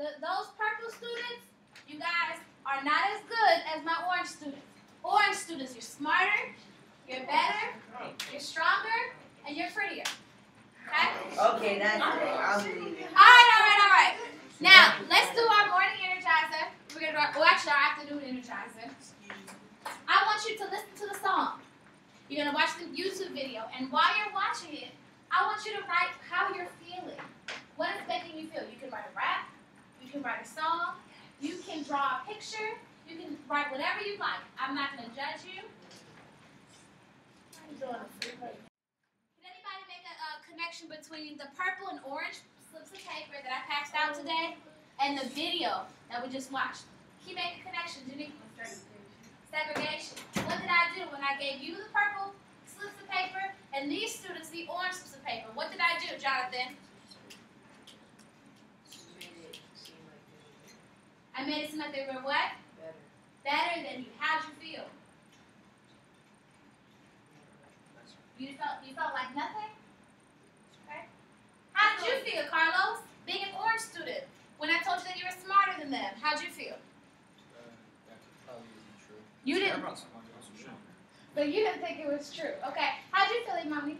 Those purple students, you guys are not as good as my orange students. Orange students, you're smarter, you're better, you're stronger, and you're prettier. Okay? Okay, that's it. I'll believe it. All right. Now, let's do our morning energizer. We're gonna do our afternoon energizer. I want you to listen to the song. You're gonna watch the YouTube video, and while you're watching it, I want you to write how you're feeling. What is making you feel? You can write a rap, you can write a song, you can draw a picture, you can write whatever you like. I'm not gonna judge you. Can anybody make a connection between the purple and orange slips of paper that I passed out today and the video that we just watched? Can you make a connection, Janine? Segregation. What did I do when I gave you the purple slips of paper and these students the orange slips of paper? What did I do, Jonathan? I made it seem like they were what? Better than you. How'd you feel? You felt like nothing? Okay. How did you feel, Carlos? Being an orange student. When I told you that you were smarter than them, how'd you feel? That probably isn't true. You didn't. But you didn't think it was true. Okay. How'd you feel, Mommy?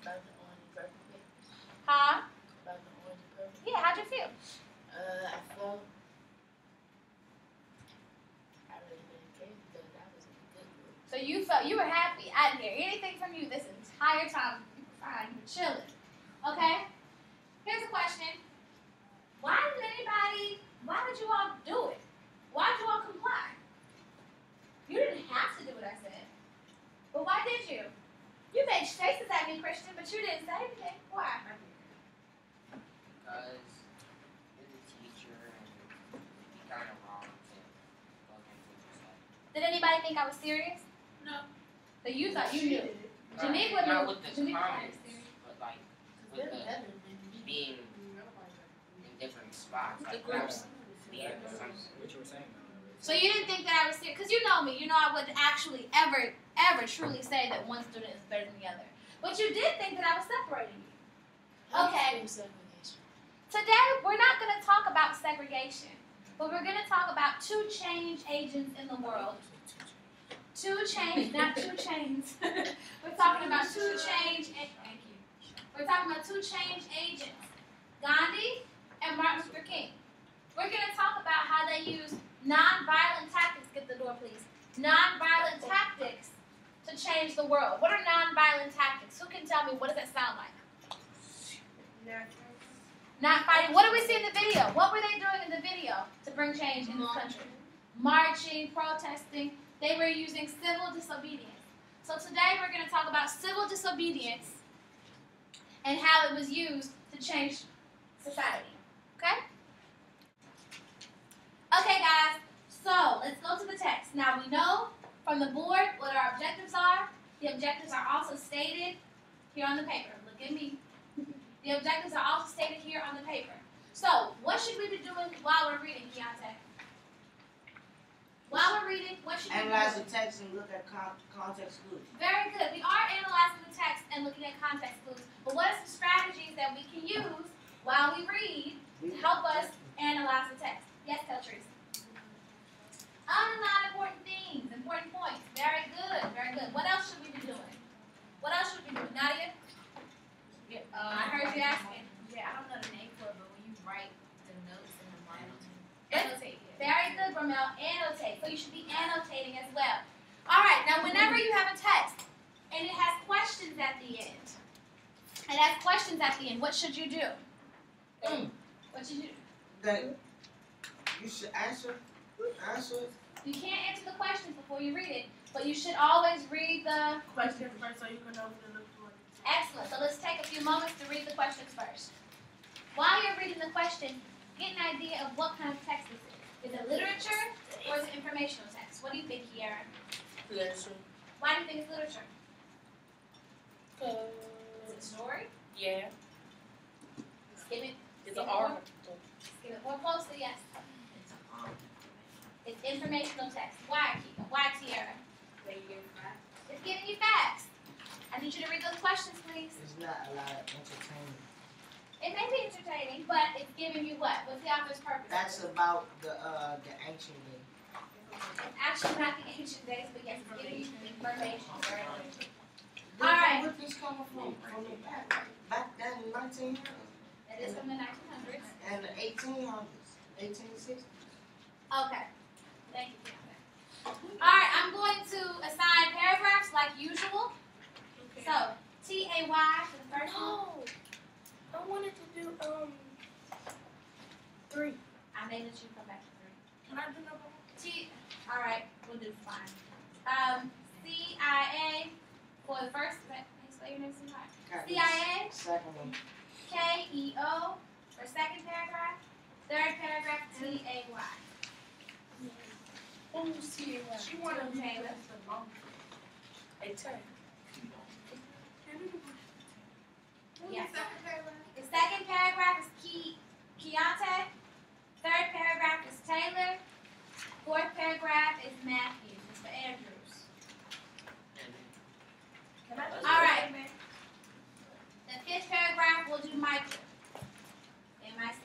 About the orange and purple papers. Huh? About the orange and purple. Yeah, how'd you feel? I felt I really didn't care because I was in a good mood. So you felt you were happy. I didn't hear anything from you this entire time. You were fine. You were chilling. Okay? Here's a question. Why did you all do it? Why did you all comply? You didn't have to do what I said. But why did you? You made faces at me, Christian, but you didn't say anything. Why? Because you're the teacher and you kind of wrong to go against what you said. Did anybody think I was serious? No. So you thought you knew. Janine wouldn't Not know. with the Janine comments, was serious. but like with the being in different spots. The Like groups. being some. What you were saying. So you didn't think that I was serious, because you know me. You know I wouldn't actually ever truly say that one student is better than the other. But you did think that I was separating you. Okay. Today we're not going to talk about segregation, but we're going to talk about two change agents in the world. Two change, not two chains. We're talking about two change. Thank you. We're talking about two change agents, Gandhi and Martin Luther King. We're going to talk about how they use nonviolent tactics. Get the door, please. Nonviolent tactics to change the world. What are nonviolent tactics? Who can tell me? What does that sound like? Not fighting. What do we see in the video? What were they doing in the video to bring change in this country? Marching, protesting. They were using civil disobedience. So today we're going to talk about civil disobedience and how it was used to change society. Okay? Okay, guys. So let's go to the text. Now we know from the board what our objectives are. The objectives are also stated here on the paper. Look at me. The objectives are also stated here on the paper. So what should we be doing while we're reading, Keontae? While we're reading, what should we be doing? Analyze the text and look at context clues. Very good. We are analyzing the text and looking at context clues. But what are some strategies that we can use while we read to help us analyze the text? Yes, Teltrice. Underline important things, important points. Very good, very good. What else should we be doing? What else should we be doing? Nadia? I heard you asking. Yeah, I don't know the name for it, but when you write the notes in the Bible, Annotate. Very good, Ramel. Annotate. So you should be annotating as well. All right. Now, whenever you have a text and it has questions at the end, what should you do? What should you do? Then you should answer. You can't answer the questions before you read it, but you should always read the Question first so you can know what to look for. Excellent. So let's take a few moments to read the questions first. While you're reading the question, get an idea of what kind of text this is. Is it literature or is it informational text? What do you think, Kiara? Literature. Why do you think it's literature? Is it a story? Yeah. Give it. It's an article. Give it more closely, yes. It's informational text. Why, Tiara? It's giving you facts. I need you to read those questions, please. It's not a lot of entertainment. It may be entertaining, but it's giving you what? What's the author's purpose? That's about the ancient day. It's actually not the ancient days, but yes, it's giving you information. Very good. All right. Where this coming from? From the back then in 1900s It is from the 1900s. and the 1800s, 1860s. Okay. Thank you, Keontae. All right, I'm going to assign paragraphs like usual. Okay. So, T-A-Y for the first one. No. I wanted to do 3. I may let you come back to 3. Can I do number 1? All right, we'll do fine. CIA for the first. Can you spell your name sometime? CIA. Second one. K-E-O for second paragraph. Third paragraph, T-A-Y. Oh, see, she wanted me to do the long. Hey, Tay. Yes. The second paragraph is Keontae. Third paragraph is Taylor. Fourth paragraph is Matthew. Mr. Andrews. Can I do All right. The fifth paragraph will do Michael. M-I-C.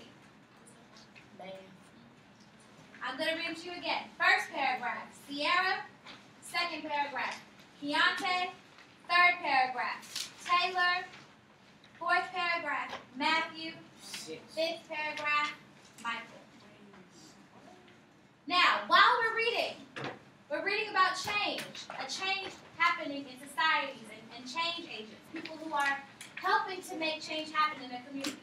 Man. I'm going to read it to you again. First paragraph, Sierra. Second paragraph, Keontae. Third paragraph, Taylor. Fourth paragraph, Matthew. Fifth paragraph, Michael. Now, while we're reading about change, a change happening in societies and change agents, people who are helping to make change happen in their communities,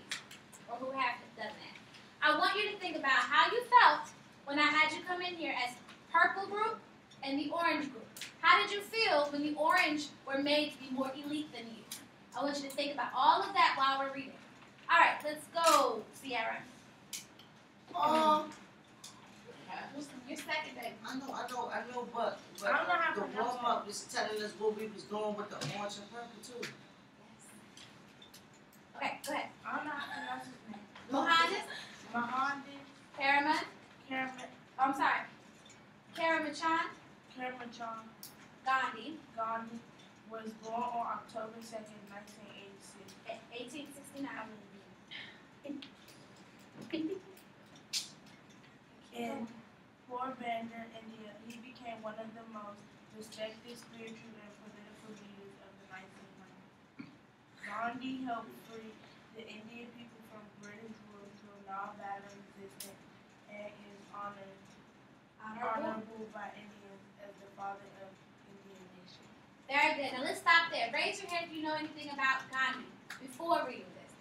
or who have done that. I want you to think about how you felt when I had you come in here as purple group and the orange group. How did you feel when the orange were made to be more elite than you? I want you to think about all of that while we're reading. All right, let's go, Sierra. Your second, baby. I know, but I don't know how to the pronounce warm up was telling us what we was doing with the orange and purple too. Okay, go ahead. I don't know how to pronounce his name. Mohandas, Mahandi Karaman, I'm sorry, Karamachan Karamchand Gandhi, Gandhi was born on October 2nd, 1986. 1869. In Porbandar, India, he became one of the most respected spiritual and political leaders of the 1900s. Gandhi helped free the Indian people from British rule through nonviolent resistance and is honorable by Indians as the father of Indian nation. Very good. Now let's stop there. Raise your hand if you know anything about Gandhi before reading this.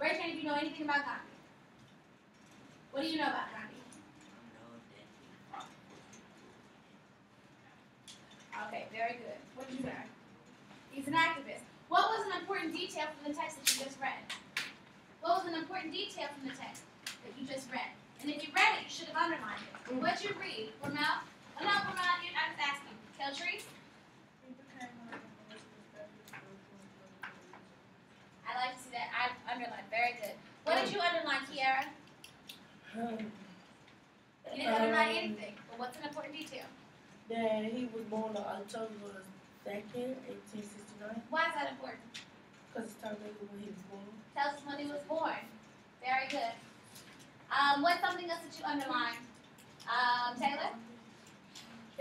Raise your hand if you know anything about Gandhi. What do you know about Gandhi? Okay, very good. What did you learn? He's an activist. What was an important detail from the text that you just read? What was an important detail from the text that you just read? And if you read it, you should have underlined it. What did you read? Ramel? Oh, no, Ramel, I was asking. Keltrese? I like to see that. I underlined. Very good. What did you underline, Kiara? You didn't underline anything. But what's an important detail? That he was born on October 2nd, 1869. Why is that important? Because it's telling me when he was born. Tell us when he was born. Very good. What's something else that you underlined? Taylor?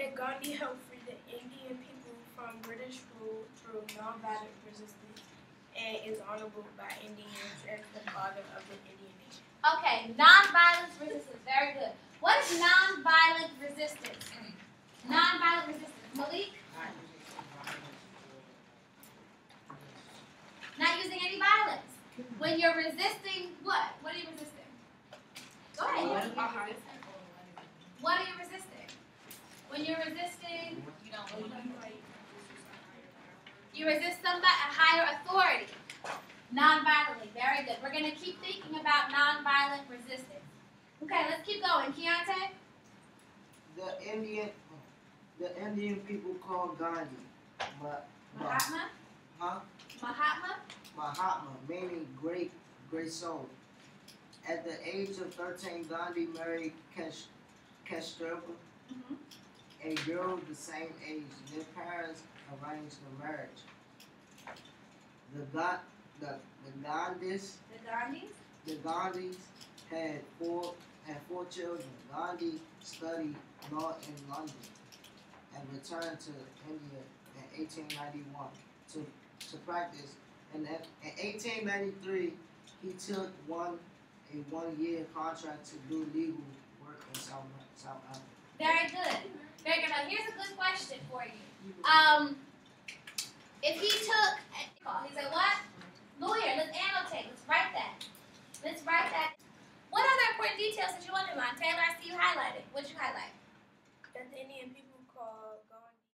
That Gandhi helped free the Indian people from British rule through nonviolent resistance and is honorable by Indians as the father of the Indian nation. Okay, nonviolent resistance. Very good. What is nonviolent resistance? Nonviolent resistance. Malik? Not using any violence. When you're resisting what? What are you resisting? Go ahead. What are you resisting? When you're resisting, you resist somebody, a higher authority. Non-violently. Very good. We're going to keep thinking about non-violent resistance. Okay, let's keep going. Keontae? The Indian people called Gandhi, Mahatma? huh? Mahatma? Meaning great soul. At the age of 13, Gandhi married Kasturba, a girl the same age. Their parents arranged the marriage. The Gandhis. The Gandhis? The Gandhis had four children. Gandhi studied law in London and returned to India in 1891 to practice. And in 1893, he took a one-year contract to do legal work in South Africa. Very good. Very good. Now here's a good question for you. If he took, he said what? Lawyer. Let's annotate. Let's write that. Let's write that. What other important details did you underline? Taylor, I see you highlighted. What'd you highlight? That the Indian people